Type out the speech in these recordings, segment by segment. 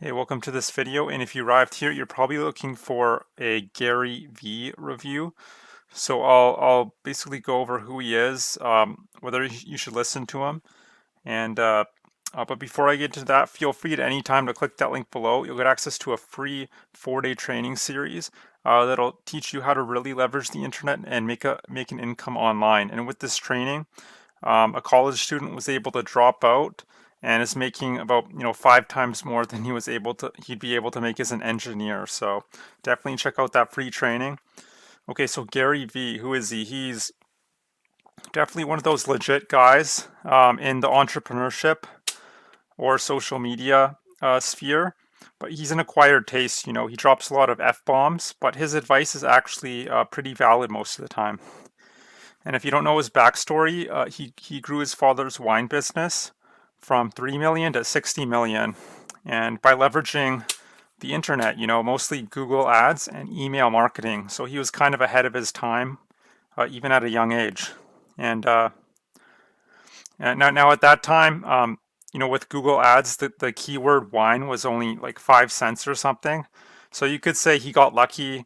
Hey, welcome to this video. And if you arrived here, you're probably looking for a Gary Vee review. So I'll basically go over who he is, whether you should listen to him. And but before I get to that, feel free at any time to click that link below. You'll get access to a free 4-day training series that'll teach you how to really leverage the internet and make an income online. And with this training, a college student was able to drop out and is making about 5 times more than he'd be able to make as an engineer. So definitely check out that free training. Okay, so Gary Vee, who is he? He's definitely one of those legit guys in the entrepreneurship or social media sphere. But he's an acquired taste. He drops a lot of f bombs, but his advice is actually pretty valid most of the time. And if you don't know his backstory, he grew his father's wine business from 3 million to 60 million, and by leveraging the internet, mostly Google Ads and email marketing. So he was kind of ahead of his time, even at a young age. And now at that time, with Google Ads, the keyword wine was only like 5 cents or something. So you could say he got lucky.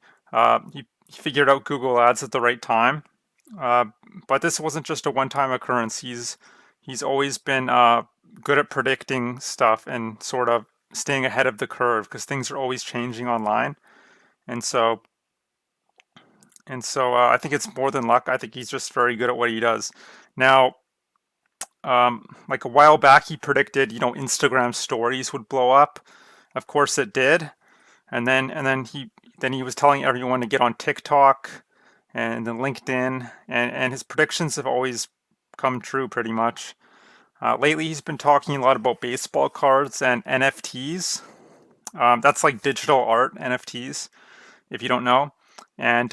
He figured out Google Ads at the right time. Uh, but this wasn't just a one-time occurrence. He's always been good at predicting stuff and sort of staying ahead of the curve because things are always changing online. And so I think it's more than luck. I think he's just very good at what he does. Now, like a while back, he predicted Instagram stories would blow up. Of course, it did. And then he was telling everyone to get on TikTok and then LinkedIn, and his predictions have always come true pretty much. Lately, he's been talking a lot about baseball cards and NFTs. That's like digital art NFTs, if you don't know, and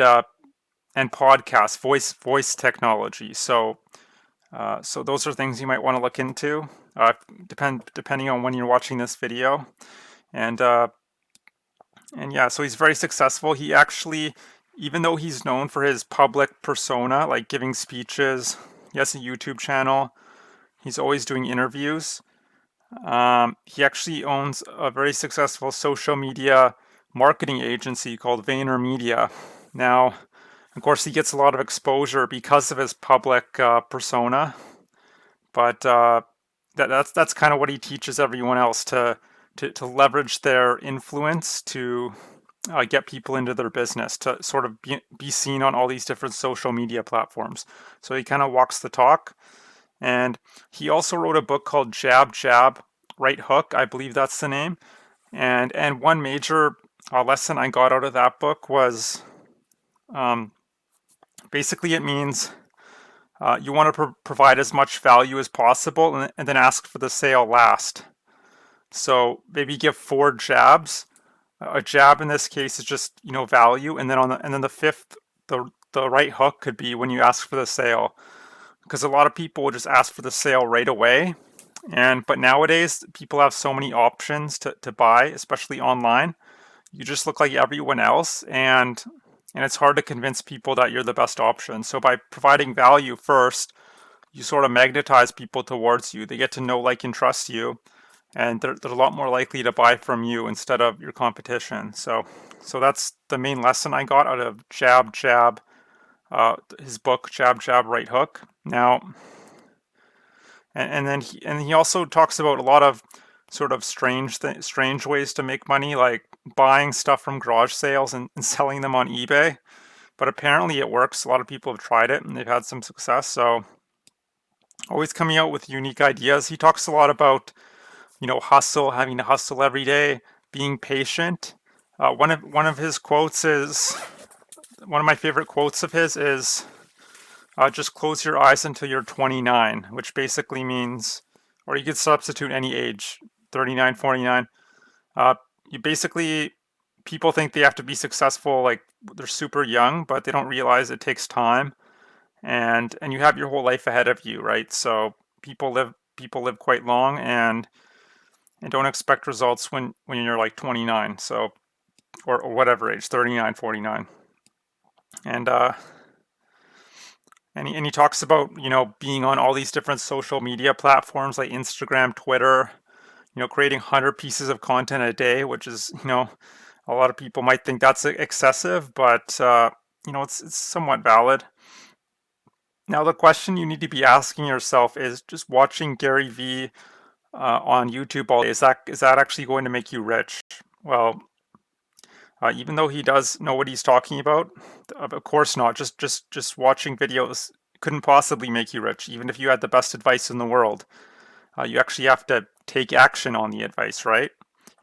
podcasts, voice technology. So those are things you might want to look into. Depending on when you're watching this video, and uh, and yeah, so he's very successful. He actually, even though he's known for his public persona, like giving speeches, he has a YouTube channel. He's always doing interviews. He actually owns a very successful social media marketing agency called VaynerMedia. Now, of course, he gets a lot of exposure because of his public persona, but that's kind of what he teaches everyone else to leverage their influence to get people into their business, to sort of be seen on all these different social media platforms. So he kind of walks the talk. And he also wrote a book called Jab, Jab, Right Hook. I believe that's the name. And one major lesson I got out of that book was um, basically it means you want to provide as much value as possible and then ask for the sale last. So maybe give 4 jabs. A jab in this case is just value, and then the fifth, the right hook could be when you ask for the sale, because a lot of people will just ask for the sale right away. But nowadays people have so many options to buy, especially online. You just look like everyone else, and it's hard to convince people that you're the best option. So by providing value first, you sort of magnetize people towards you. They get to know, like, and trust you, and they're a lot more likely to buy from you instead of your competition. So that's the main lesson I got out of Jab Jab, his book Jab Jab Right Hook. Now, and he also talks about a lot of sort of strange ways to make money, like buying stuff from garage sales and selling them on eBay. But apparently it works. A lot of people have tried it and they've had some success. So always coming out with unique ideas. He talks a lot about hustle, having to hustle every day, being patient. One of his quotes is one of my favorite quotes of his is just close your eyes until you're 29, which basically means, or you could substitute any age, 39, 49. Uh, you basically, people think they have to be successful like they're super young, but they don't realize it takes time, and you have your whole life ahead of you, right? So people live quite long, and don't expect results when you're like 29, so or whatever age, 39, 49. And and he talks about being on all these different social media platforms like Instagram, Twitter, creating 100 pieces of content a day, which is, a lot of people might think that's excessive, but it's somewhat valid. Now, the question you need to be asking yourself is, just watching Gary Vee on YouTube all day, is that actually going to make you rich? Well, even though he does know what he's talking about, of course not. Just watching videos couldn't possibly make you rich, even if you had the best advice in the world. You actually have to take action on the advice, right?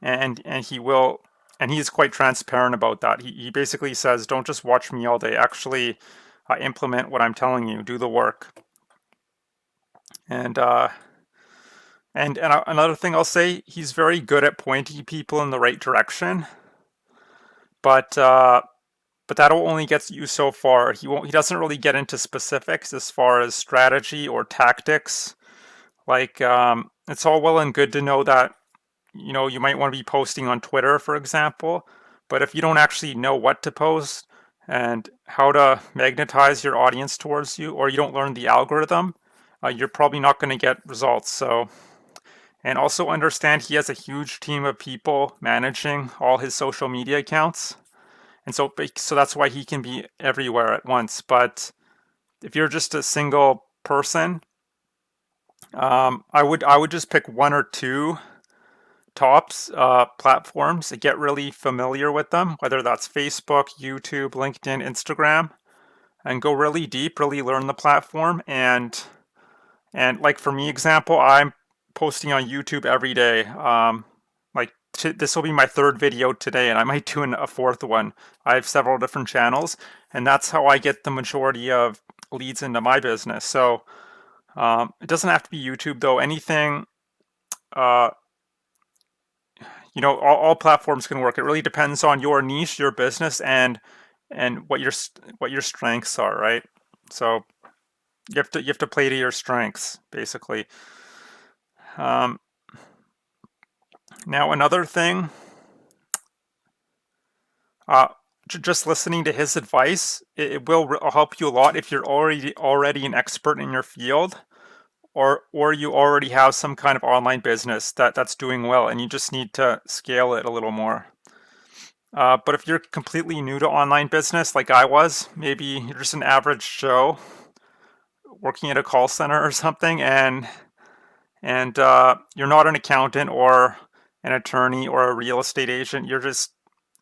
And he will, and he's quite transparent about that. He basically says, don't just watch me all day. Actually, implement what I'm telling you. Do the work. And another thing I'll say, he's very good at pointing people in the right direction, but that'll only get you so far. He doesn't really get into specifics as far as strategy or tactics. Like, it's all well and good to know that, you might want to be posting on Twitter, for example, but if you don't actually know what to post and how to magnetize your audience towards you, or you don't learn the algorithm, you're probably not going to get results. So, and also understand he has a huge team of people managing all his social media accounts. And so that's why he can be everywhere at once. But if you're just a single person, I would just pick one or two tops platforms and get really familiar with them, whether that's Facebook, YouTube, LinkedIn, Instagram, and go really deep, really learn the platform. And like for me, example, I'm posting on YouTube every day. Like this will be my third video today, and I might do a fourth one. I have several different channels, and that's how I get the majority of leads into my business. So it doesn't have to be YouTube though. Anything, uh, all platforms can work. It really depends on your niche, your business, and what your strengths are, right? So you have to play to your strengths, basically. Um, Now another thing, uh, just listening to his advice, it will help you a lot if you're already an expert in your field, or you already have some kind of online business that's doing well, and you just need to scale it a little more. But if you're completely new to online business, like I was, maybe you're just an average Joe working at a call center or something, and you're not an accountant or an attorney or a real estate agent. You're just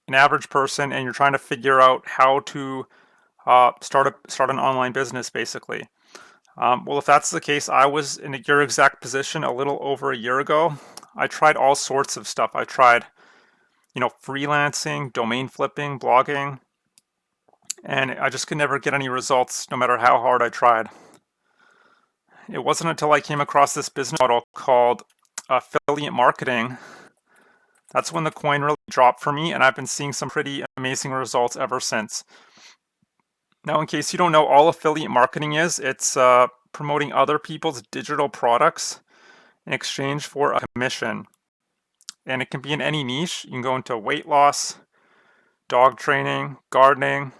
an average person, and you're trying to figure out how to start an online business, basically. Well, if that's the case, I was in your exact position a little over a year ago. I tried all sorts of stuff. I tried, freelancing, domain flipping, blogging, and I just could never get any results, no matter how hard I tried. It wasn't until I came across this business model called affiliate marketing. That's when the coin really dropped for me, and I've been seeing some pretty amazing results ever since. Now, in case you don't know, all affiliate marketing is, it's promoting other people's digital products in exchange for a commission. And it can be in any niche. You can go into weight loss, dog training, gardening,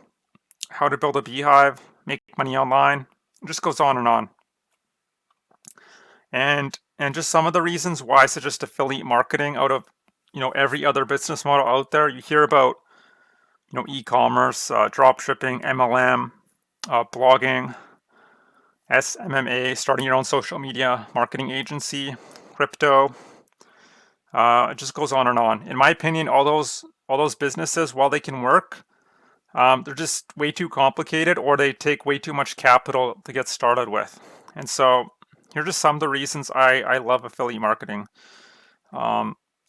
how to build a beehive, make money online. It just goes on and on. And just some of the reasons why I suggest affiliate marketing out of every other business model out there. You hear about e-commerce, drop shipping, MLM, blogging, SMMA, starting your own social media marketing agency, crypto. It just goes on and on. In my opinion, all those businesses, while they can work, they're just way too complicated, or they take way too much capital to get started with. And so here are just some of the reasons I love affiliate marketing.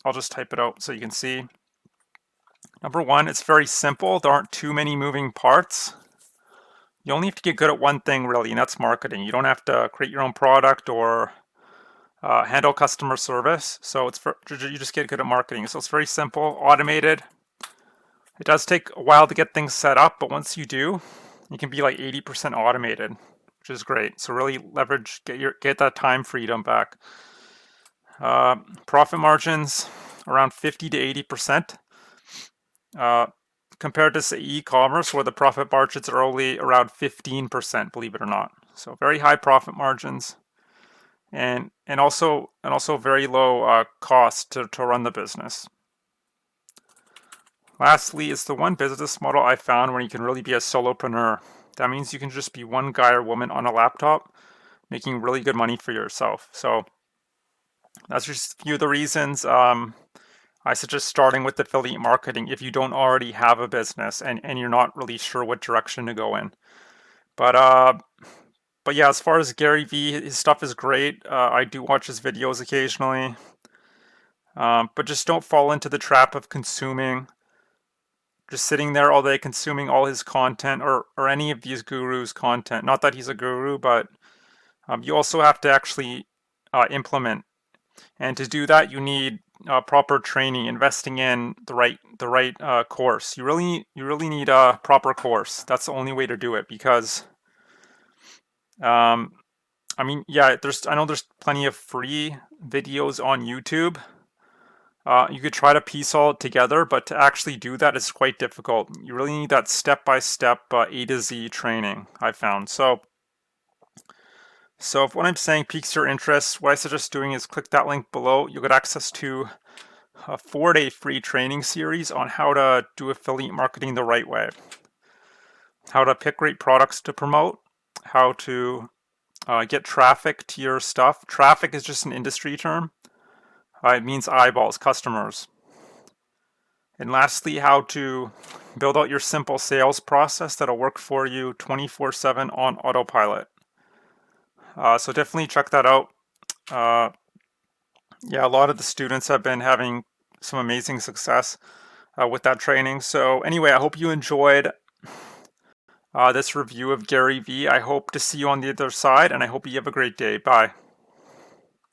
I'll just type it out so you can see. Number one, it's very simple. There aren't too many moving parts. You only have to get good at one thing, really, and that's marketing. You don't have to create your own product or handle customer service. So you just get good at marketing. So it's very simple, automated. It does take a while to get things set up, but once you do, you can be like 80% automated, which is great. So really leverage, get that time freedom back. Profit margins around 50 to 80%. Compared to, say, e-commerce, where the profit margins are only around 15%, believe it or not. So very high profit margins. and also very low cost to run the business. Lastly, it's the one business model I found where you can really be a solopreneur. That means you can just be one guy or woman on a laptop making really good money for yourself. So that's just a few of the reasons I suggest starting with affiliate marketing if you don't already have a business and you're not really sure what direction to go in. But uh, but yeah, as far as Gary Vee, his stuff is great. I do watch his videos occasionally, but just don't fall into the trap of just sitting there all day consuming all his content or any of these gurus' content. Not that he's a guru, but you also have to actually implement. And to do that, you need proper training, investing in the right course. You really need a proper course. That's the only way to do it because um, I mean, yeah, I know there's plenty of free videos on YouTube. You could try to piece all it together, but to actually do that is quite difficult. You really need that step-by-step A to Z training, I found. So if what I'm saying piques your interest, what I suggest doing is click that link below. You'll get access to a 4-day free training series on how to do affiliate marketing the right way, how to pick great products to promote, how to get traffic to your stuff. Traffic is just an industry term. It means eyeballs, customers. And lastly, how to build out your simple sales process that'll work for you 24/7 on autopilot. So definitely check that out. Uh, yeah, a lot of the students have been having some amazing success with that training. So anyway, I hope you enjoyed this review of Gary Vee. I hope to see you on the other side, and I hope you have a great day. Bye.